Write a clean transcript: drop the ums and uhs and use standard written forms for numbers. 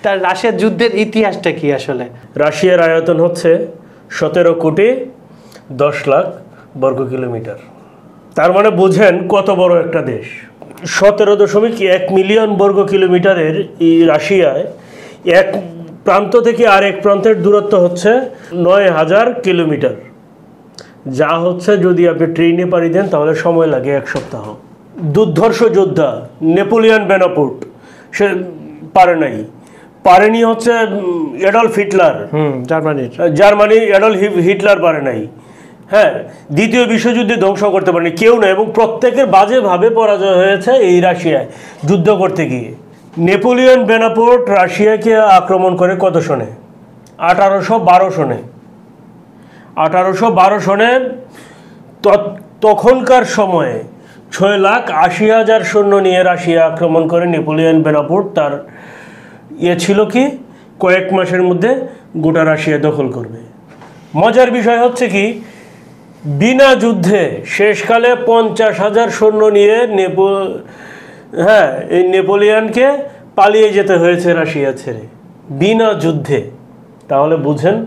তার রাশিয়ার যুদ্ধের ইতিহাসটা কি আসলে? রাশিয়ার আয়তন হচ্ছে 17,10,00,000 বর্গ কিলোমিটার। তার মানে বুঝেন কত বড় একটা দেশ। 17.1 মিলিয়ন বর্গ কিলোমিটারের এই রাশিয়ায় এক প্রান্ত থেকে আরেক প্রান্তের দূরত্ব হচ্ছে 9,000 কিলোমিটার, যা হচ্ছে যদি আপনি ট্রেনে পাড়ি দেন তাহলে সময় লাগে 1 সপ্তাহ। দুর্ধর্ষ যোদ্ধা নেপোলিয়ন বোনাপার্ট সে পারেনি হচ্ছে Adolf Hitler, Germany Adolf Hitler পারে নাই। হ্যাঁ, দ্বিতীয় বিশ্বযুদ্ধে ধ্বংস করতে পারেনি কেউ না, এবং প্রত্যেকের বাজেভাবে পরাজয় হয়েছে এই রাশিয়ায় যুদ্ধ করতে গিয়ে। নেপোলিয়ন বোনাপার্ট রাশিয়াকে আক্রমণ করে কত সনে? 1812 সনে। 1812 সনে তখনকার সময়ে 6,80,000 সৈন্য নিয়ে রাশিয়া আক্রমণ করে নেপোলিয়ন বোনাপার্ট তার ছিল কি কয়েক মাসের মধ্যে গোটা রাশিয়া দখল করবে। মজার বিষয় হচ্ছে কি, বিনা যুদ্ধে শেষকালে 50,000 সৈন্য নিয়ে এই নেপোলিয়নকে পালিয়ে যেতে হয়েছে রাশিয়া ছেড়ে, বিনা যুদ্ধে। তাহলে বুঝেন